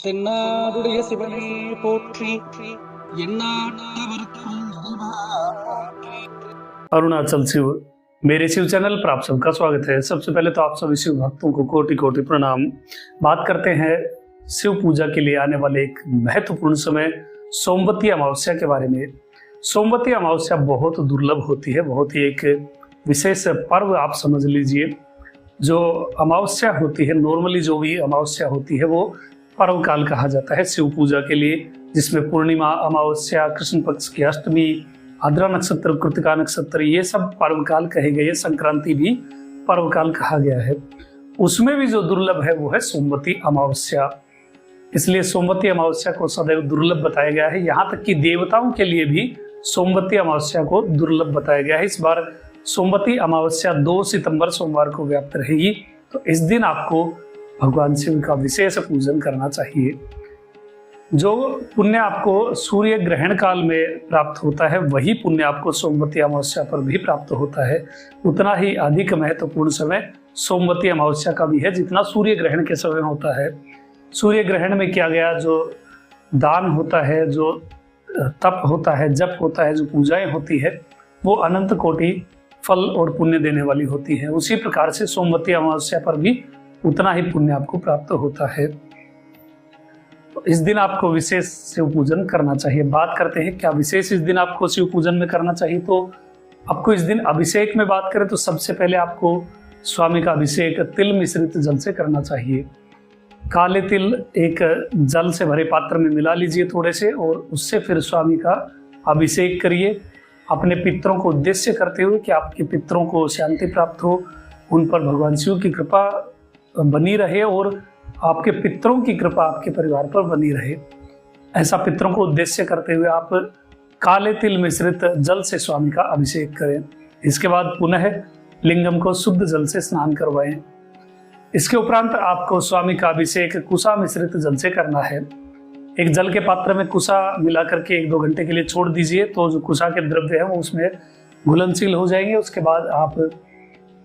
தென்னாடுடைய சிவனே போற்றி எந்நாட்டவர்க்கும் இறைவா போற்றி। अरुणाचल शिव मेरे शिव चैनल पर आप सबका स्वागत है। सबसे पहले तो आप सभी शिव भक्तों को कोटि कोटि प्रणाम। बात करते हैं शिव पूजा के लिए आने वाले एक महत्वपूर्ण समय सोमवती अमावस्या के बारे में। सोमवती अमावस्या बहुत दुर्लभ होती है, बहुत ही एक विशेष पर्व आप समझ लीजिए। जो अमावस्या होती है, नॉर्मली जो भी अमावस्या होती है वो पर्व काल कहा जाता है शिव पूजा के लिए, जिसमें पूर्णिमा, अमावस्या, कृष्ण पक्ष की अष्टमी, आद्रा नक्षत्र, कृतिका नक्षत्र, ये सब पर्व काल कहे गए। संक्रांति भी पर्व काल कहा गया है। उसमें भी जो दुर्लभ है वो है सोमवती अमावस्या। इसलिए सोमवती अमावस्या को सदैव दुर्लभ बताया गया है। यहाँ तक कि देवताओं के लिए भी सोमवती अमावस्या को दुर्लभ बताया गया है। इस बार सोमवती अमावस्या 2 सितंबर सोमवार को व्याप्त रहेगी, तो इस दिन आपको भगवान शिव का विशेष पूजन करना चाहिए। जो पुण्य आपको सूर्य ग्रहण काल में प्राप्त होता है, वही पुण्य आपको सोमवती अमावस्या पर भी प्राप्त होता है। उतना ही अधिक महत्वपूर्ण समय सोमवती अमावस्या का भी है जितना सूर्य ग्रहण के समय होता है। सूर्य ग्रहण में किया गया जो दान होता है, जो तप होता है, जप होता है, जो पूजाएं होती है, वो अनंत कोटि फल और पुण्य देने वाली होती है। उसी प्रकार से सोमवती अमावस्या पर भी उतना ही पुण्य आपको प्राप्त होता है। तो इस दिन आपको विशेष शिव पूजन करना चाहिए। बात करते हैं क्या विशेष इस दिन आपको शिव पूजन में करना चाहिए। तो आपको इस दिन अभिषेक में बात करें तो सबसे पहले आपको स्वामी का अभिषेक तिल मिश्रित जल से करना चाहिए। काले तिल एक जल से भरे पात्र में मिला लीजिए थोड़े से, और उससे फिर स्वामी का अभिषेक करिए, अपने पितरों को उद्देश्य करते हुए कि आपके पितरों को शांति प्राप्त हो, उन पर भगवान शिव की कृपा बनी रहे और आपके पितरों की कृपा आपके परिवार पर बनी रहे। ऐसा पितरों को उद्देश्य करते हुए आप काले तिल मिश्रित जल से स्वामी का अभिषेक करें। इसके बाद पुनः लिंगम को शुद्ध जल से स्नान करवाएं। इसके उपरांत आपको स्वामी का अभिषेक कुसा मिश्रित जल से करना है। एक जल के पात्र में कुसा मिला करके 1-2 घंटे के लिए छोड़ दीजिए, तो जो कुसा के द्रव्य है वो उसमें घुलनशील हो जाएंगे। उसके बाद आप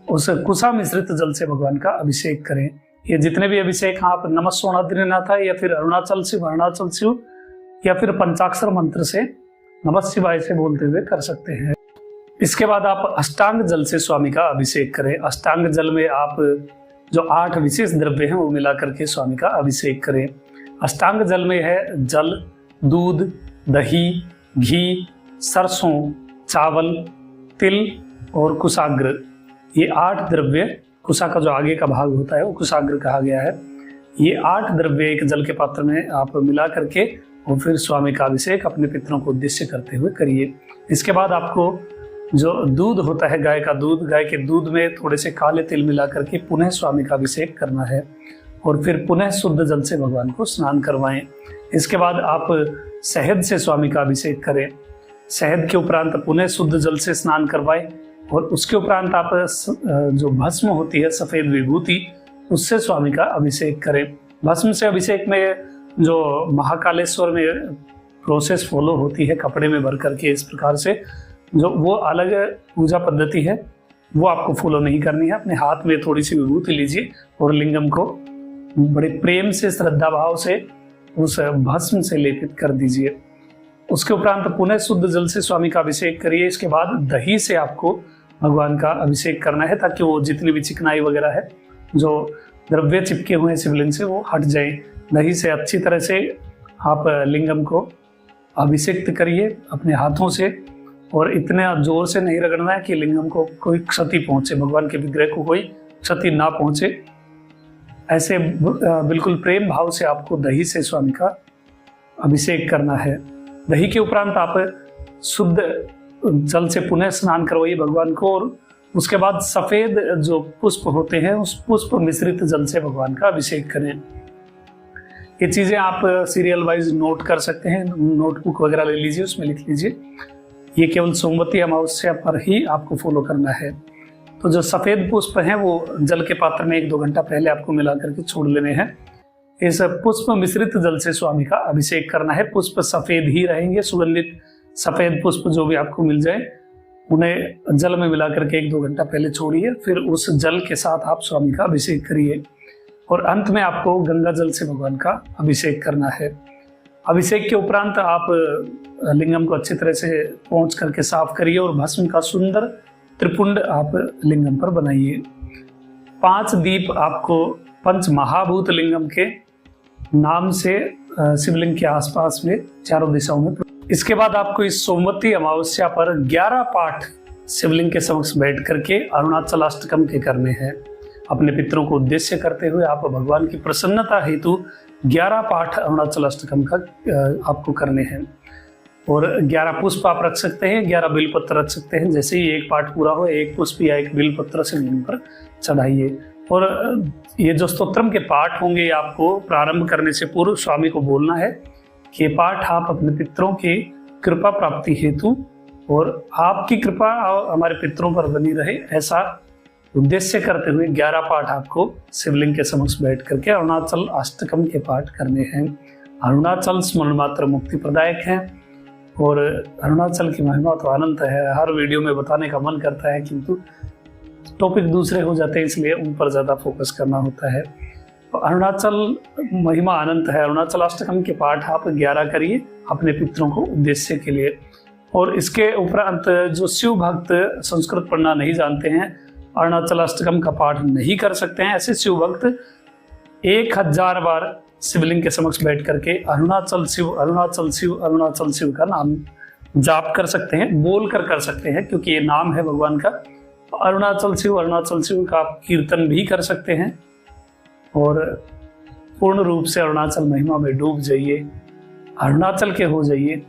उस कुसा मिश्रित जल से भगवान का अभिषेक करें। ये जितने भी अभिषेक आप नमः सोनाद्रिनाथ या फिर अरुणाचल शिव या फिर पंचाक्षर मंत्र से नमः शिवाय से बोलते हुए कर सकते हैं। इसके बाद आप अष्टांग जल से स्वामी का अभिषेक करें। अष्टांग जल में आप जो 8 विशेष द्रव्य हैं वो मिला करके स्वामी का अभिषेक करें। अष्टांग जल में है जल, दूध, दही, घी, सरसों, चावल, तिल और कुशाग्र। ये 8 द्रव्य, कुशा का जो आगे का भाग होता है वो कुशाग्र कहा गया है। ये 8 द्रव्य एक जल के पात्र में आप मिला करके और फिर स्वामी का अभिषेक अपने पितरों को उद्देश्य करते हुए करिए। इसके बाद आपको जो दूध होता है, गाय का दूध, गाय के दूध में थोड़े से काले तिल मिला करके पुनः स्वामी का अभिषेक करना है और फिर पुनः शुद्ध जल से भगवान को स्नान करवाएं। इसके बाद आप शहद से स्वामी का अभिषेक करें। शहद के उपरांत पुनः शुद्ध जल से स्नान करवाएं और उसके उपरांत आप जो भस्म होती है, सफेद विभूति, उससे स्वामी का अभिषेक करें। भस्म से अभिषेक में जो महाकालेश्वर में प्रोसेस फॉलो होती है, कपड़े में भर करके इस प्रकार से, जो वो अलग पूजा पद्धति है, वो आपको फॉलो नहीं करनी है। अपने हाथ में थोड़ी सी विभूति लीजिए और लिंगम को बड़े प्रेम से, श्रद्धा भाव से उस भस्म से लेपित कर दीजिए। उसके उपरांत पुनः शुद्ध जल से स्वामी का अभिषेक करिए। इसके बाद दही से आपको भगवान का अभिषेक करना है, ताकि वो जितनी भी चिकनाई वगैरह है, जो द्रव्य चिपके हुए हैं शिवलिंग से, वो हट जाए। दही से अच्छी तरह से आप लिंगम को अभिषेक करिए अपने हाथों से, और इतने जोर से नहीं रगड़ना है कि लिंगम को कोई क्षति पहुंचे, भगवान के विग्रह को कोई क्षति ना पहुंचे। ऐसे बिल्कुल प्रेम भाव से आपको दही से स्वामी का अभिषेक करना है। दही के उपरांत आप शुद्ध जल से पुनः स्नान करवाइए भगवान को, और उसके बाद सफेद जो पुष्प होते हैं उस पुष्प मिश्रित जल से भगवान का अभिषेक करें। ये चीजें आप सीरियल वाइज नोट कर सकते हैं, नोटबुक वगैरह ले लीजिए, उसमें लिख लीजिए। ये केवल सोमवती अमावस्या पर ही आपको फॉलो करना है। तो जो सफेद पुष्प हैं वो जल के पात्र में 1-2 घंटा पहले आपको मिला करके छोड़ लेने हैं। इस पुष्प मिश्रित जल से स्वामी का अभिषेक करना है। पुष्प सफेद ही रहेंगे, सुगंधित सफेद पुष्प जो भी आपको मिल जाए उन्हें जल में मिला करके 1-2 घंटा पहले छोड़िए, फिर उस जल के साथ आप स्वामी का अभिषेक करिए। और अंत में आपको गंगा जल से भगवान का अभिषेक करना है। अभिषेक के उपरांत आप लिंगम को अच्छी तरह से पोंछ करके साफ करिए और भस्म का सुंदर त्रिपुंड आप लिंगम पर बनाइए। 5 दीप आपको पंच महाभूत लिंगम के नाम से शिवलिंग के आसपास में चारों दिशाओं में। इसके बाद आपको इस सोमवती अमावस्या पर 11 पाठ शिवलिंग के समक्ष बैठ करके अरुणाचल अष्टकम के करने हैं। अपने पितरों को उद्देश्य करते हुए आप भगवान की प्रसन्नता हेतु 11 पाठ अरुणाचल अष्टकम का आपको करने हैं। और 11 पुष्प आप रख सकते हैं, 11 बिलपत्र रख सकते हैं। जैसे ही एक पाठ पूरा हो, एक पुष्प या एक बिलपत्र शिवलिंग पर चढ़ाइए। और ये जो स्तोत्रम के पाठ होंगे, आपको प्रारंभ करने से पूर्व स्वामी को बोलना है कि ये पाठ आप अपने पितरों की कृपा प्राप्ति हेतु और आपकी कृपा हमारे पितरों पर बनी रहे, ऐसा उद्देश्य करते हुए 11 पाठ आपको शिवलिंग के समक्ष बैठ करके अरुणाचल अष्टकम के पाठ करने हैं। अरुणाचल स्मरण मात्र मुक्ति प्रदायक है और अरुणाचल की महिमा तो अनंत है। हर वीडियो में बताने का मन करता है, किंतु टॉपिक दूसरे हो जाते हैं, इसलिए उन पर ज़्यादा फोकस करना होता है। तो अरुणाचल महिमा अनंत है। अरुणाचल अष्टकम के पाठ आप 11 करिए अपने पितरों को उद्देश्य के लिए। और इसके उपरांत जो शिव भक्त संस्कृत पढ़ना नहीं जानते हैं, अरुणाचल अष्टकम का पाठ नहीं कर सकते हैं, ऐसे शिव भक्त 1000 बार शिवलिंग के समक्ष बैठ करके अरुणाचल शिव अरुणाचल शिव अरुणाचल शिव का नाम जाप कर सकते हैं, बोल कर सकते हैं, क्योंकि ये नाम है भगवान का। अरुणाचल शिव का आप कीर्तन भी कर सकते हैं और पूर्ण रूप से अरुणाचल महिमा में डूब जाइए, अरुणाचल के हो जाइए।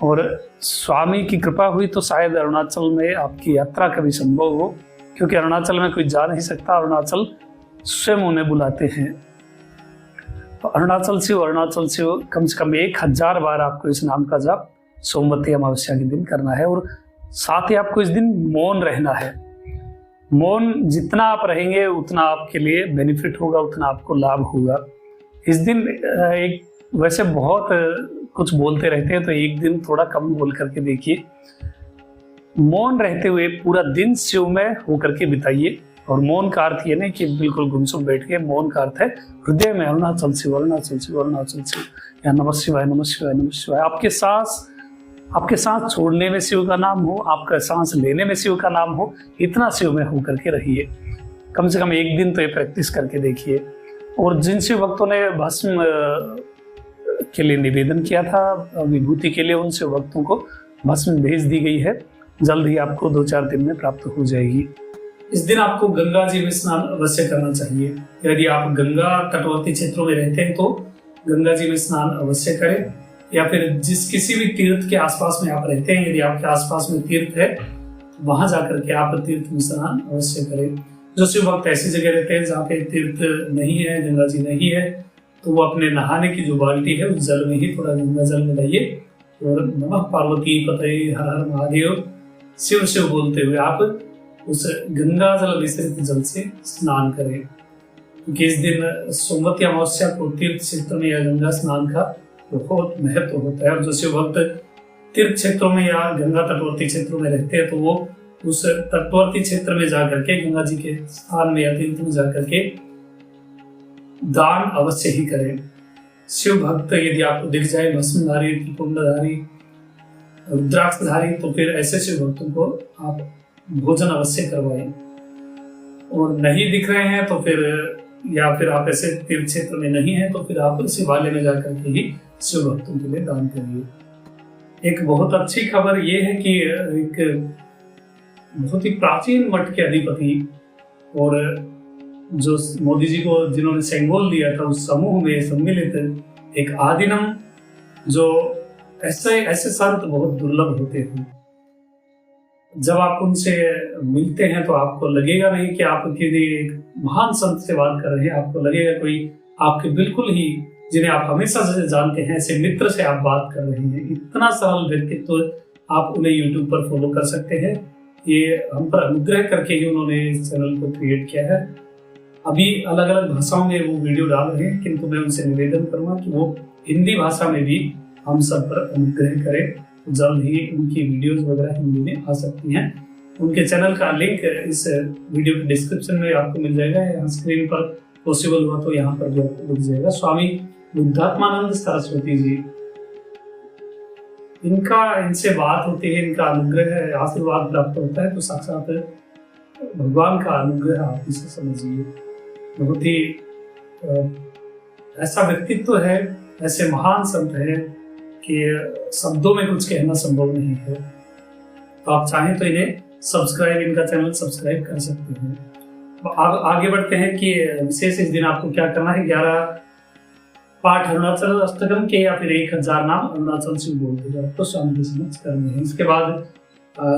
और स्वामी की कृपा हुई तो शायद अरुणाचल में आपकी यात्रा कभी संभव हो, क्योंकि अरुणाचल में कोई जा नहीं सकता, अरुणाचल स्वयं उन्हें बुलाते हैं। तो अरुणाचल शिव कम से कम 1000 बार आपको इस नाम का जाप सोमवती अमावस्या के दिन करना है। और साथ ही आपको इस दिन मौन रहना है। मौन जितना आप रहेंगे उतना आपके लिए बेनिफिट होगा, उतना आपको लाभ होगा। इस दिन एक वैसे बहुत कुछ बोलते रहते हैं, तो एक दिन थोड़ा कम बोल करके देखिए। मौन रहते हुए पूरा दिन शिव में होकर के बिताइए। और मौन का अर्थ ये नहीं कि बिल्कुल गुमसुम बैठ के, मौन का अर्थ है हृदय में अरुणाचल शिव अरुणाचल शिव अरुणाचल शिव, या नमः शिवाय नमः शिवाय नमः शिवाय। आपके सांस छोड़ने में शिव का नाम हो, आपका सांस लेने में शिव का नाम हो, इतना शिव में होकर के रहिए। कम से कम एक दिन तो ये प्रैक्टिस करके देखिए। और जिन शिव भक्तों ने भस्म के लिए निवेदन किया था, विभूति के लिए, उन शिव भक्तों को भस्म भेज दी गई है, जल्द ही आपको 2-4 दिन में प्राप्त हो जाएगी। इस दिन आपको गंगा जी में स्नान अवश्य करना चाहिए। यदि आप गंगा तटवर्ती क्षेत्रों में रहते हैं तो गंगा जी में स्नान अवश्य करें, या फिर किसी भी तीर्थ के आसपास में आप रहते हैं, यदि आपके आसपास में तीर्थ है, वहां जाकर के आप तीर्थ में स्नान अवश्य करें। जो शिव भक्त ऐसी जगह रहते हैं जहाँ पे तीर्थ नहीं है, गंगा जी नहीं है, तो वो अपने नहाने की जो बाल्टी है उस जल में ही थोड़ा गंगा जल मिलाइए और नमः पार्वती पतये हर हर महादेव शिव शिव बोलते हुए आप उस गंगा जल मिश्रित जल से स्नान करें। क्योंकि इस दिन सोमवती अमावस्या को तीर्थ क्षेत्र में या गंगा स्नान का बहुत महत्व होता है। और जो शिव भक्त तीर्थ क्षेत्रों में या गंगा तटवर्ती क्षेत्रों में रहते हैं, तो वो उस तटवर्ती क्षेत्र में जाकर के, गंगा जी के स्थान में या तीर्थ में जाकर के दान अवश्य ही करें। शिव भक्त यदि आपको दिख जाए भस्मधारी, त्रिपुंडधारी, रुद्राक्षधारी, तो फिर ऐसे शिव भक्तों को आप भोजन अवश्य करवाएं। और नहीं दिख रहे हैं तो फिर, या फिर आप ऐसे तीर्थ क्षेत्र में नहीं है, तो फिर आप शिवालय में जाकर के ही शिव भक्तों के लिए दान करिए। एक बहुत अच्छी खबर ये है कि एक बहुत ही प्राचीन मठ के अधिपति और जो मोदी जी को जिन्होंने सेंगोल दिया था, उस समूह में सम्मिलित एक आदिनम, जो ऐसे संत बहुत दुर्लभ होते हैं। जब आप उनसे मिलते हैं तो आपको लगेगा नहीं कि आप किसी एक महान संत से बात कर रहे हैं, आपको लगेगा कोई आपके बिल्कुल ही, जिन्हें आप हमेशा से जानते हैं, ऐसे मित्र से आप बात कर रहे हैं। इतना सरल व्यक्तित्व, आप उन्हें यूट्यूब पर फॉलो कर सकते हैं। ये हम पर अनुग्रह करके ही उन्होंने इस चैनल को क्रिएट किया है। अभी अलग अलग भाषाओं में वो वीडियो डाल रहे हैं, किंतु मैं उनसे निवेदन करूंगा कि वो हिंदी भाषा में भी हम सब पर अनुग्रह करें। जल्द ही उनकी वीडियोस वगैरह हिंदी में आ सकती हैं। उनके चैनल का लिंक इस वीडियो के डिस्क्रिप्शन में आपको मिल जाएगा, यहाँ स्क्रीन पर पॉसिबल हुआ तो यहाँ पर भी आपको दिख जाएगा। स्वामी बुद्धात्मानंद सरस्वती जी, इनसे बात होती है, इनका अनुग्रह आशीर्वाद प्राप्त होता है तो साक्षात भगवान का अनुग्रह आप इसे समझिए। बहुत ही ऐसा व्यक्तित्व है, ऐसे महान संत है कि शब्दों में कुछ कहना संभव नहीं है। तो आप चाहें तो इनका चैनल सब्सक्राइब कर सकते हैं। आगे बढ़ते हैं कि विशेष इस दिन आपको क्या करना है। 11 पाठ अरुणाचल अष्टकम के या फिर 1000 नाम अरुणाचल शिव बोलते हैं आपको स्वामी के समक्ष करने हैं। इसके बाद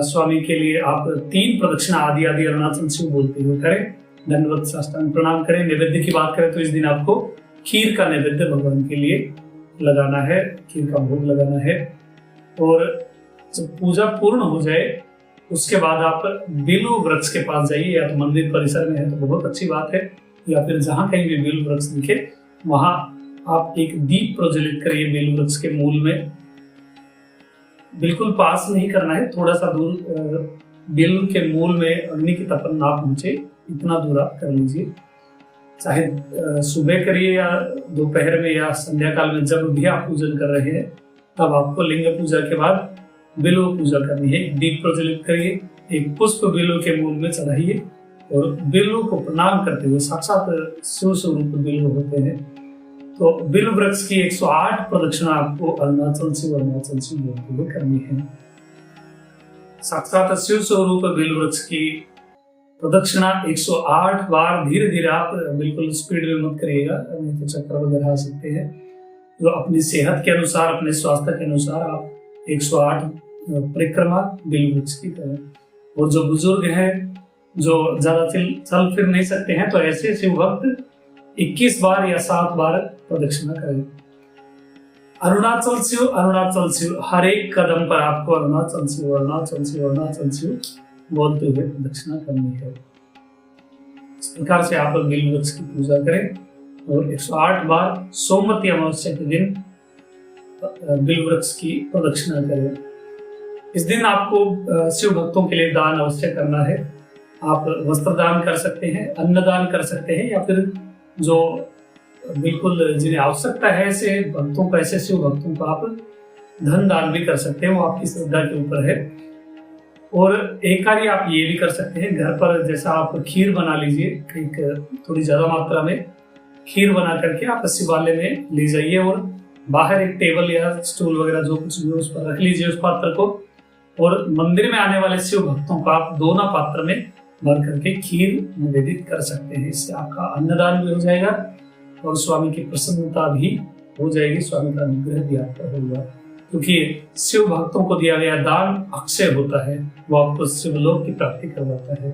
स्वामी के लिए आप 3 प्रदक्षिणा आदि अरुणाचल शिव बोलते हुए करें, दंडवत साष्टांग प्रणाम करें। नैवेद्य की बात करें तो इस दिन आपको खीर का नैवेद्य भगवान के लिए लगाना है, खीर का भोग लगाना है। और जब पूजा पूर्ण हो जाए उसके बाद आप बेलू वृक्ष के पास जाइए, या तो मंदिर परिसर में है तो बहुत अच्छी बात है, या फिर जहां कहीं भी बेलू वृक्ष दिखे वहां आप एक दीप प्रज्वलित करिए बेलू वृक्ष के मूल में। बिल्कुल पास नहीं करना है, थोड़ा सा दूर बेलू के मूल में अग्नि की तपन ना पहुंचे इतना दूर आप कर लीजिए। चाहे सुबह करिए या दोपहर में या संध्या काल में, जब भी आप पूजन कर रहे हैं तब आपको लिंग पूजा के बाद बेलू पूजा करनी है। दीप प्रज्वलित करिए, एक पुष्प बेलू के मूल में चढ़ाइए और बेलू को प्रणाम करते हुए, साक्षात शिव स्वरूप बेलू होते हैं तो बेलू वृक्ष की 108 प्रदक्षिणा आपको अरुणाचल शिव बोलते हुए करनी है। साक्षात शिव स्वरूप बेलू वृक्ष की प्रदक्षिणा 108 बार धीरे धीरे, आप बिल्कुल स्पीड में मत करिएगा, नहीं तो चक्कर वगैरह आ सकते हैं। तो अपनी सेहत के अनुसार, अपने स्वास्थ्य के अनुसार आप 108 परिक्रमा बेलू वृक्ष की करें। और जो बुजुर्ग हैं, जो ज्यादा चल फिर नहीं सकते हैं, तो ऐसे शिव भक्त 21 बार या 7 बार प्रदक्षिणा करें। अरुणाचल शिव, हर एक कदम पर आपको अरुणाचल शिव बोलते हुए प्रदक्षिणा करनी है। इस प्रकार से आप बेलू वृक्ष की पूजा करें और 108 बार सोमवती अमावस्या के दिन बेलू वृक्ष की प्रदक्षिणा करें। इस दिन आपको शिव भक्तों के लिए दान अवश्य करना है। आप वस्त्र दान कर सकते हैं, अन्न दान कर सकते हैं, या फिर जो बिल्कुल जिन्हें आवश्यकता है ऐसे भक्तों को, ऐसे शिव भक्तों को आप धन दान भी कर सकते हैं, वो आपकी श्रद्धा के ऊपर है। और एक कार्य आप ये भी कर सकते हैं, घर पर जैसा आप खीर बना लीजिए, एक थोड़ी ज्यादा मात्रा में खीर बना करके आप शिवालय में ले जाइए और बाहर एक टेबल या स्टूल वगैरह जो कुछ भी उस पर रख लीजिए उस पात्र को। और मंदिर में आने वाले शिव भक्तों को आप दोना पात्र में भर करके खीर निवेदित कर सकते हैं। इससे आपका अन्नदान भी हो जाएगा और स्वामी की प्रसन्नता भी हो जाएगी, स्वामी का अनुग्रह भी आप पर होगा। क्योंकि शिव भक्तों को दिया गया दान अक्षय होता है, वो आपको शिवलोक की प्राप्ति करवाता है।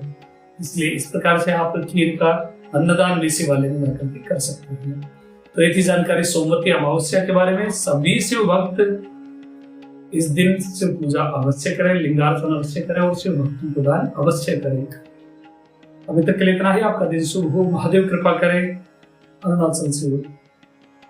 इसलिए इस प्रकार से आप खीर का अन्नदान भी शिवालय में जाकर के कर सकते हैं। तो ये थी जानकारी सोमवती अमावस्या के बारे में। सभी शिव भक्त इस दिन शिव पूजा अवश्य करें, लिंगार्चन अवश्य करें और शिव भक्तों को दान अवश्य करें। अभी तक के लिए इतना ही। आपका दिन शुभ हो, महादेव कृपा करें। अरुणाचल शिव।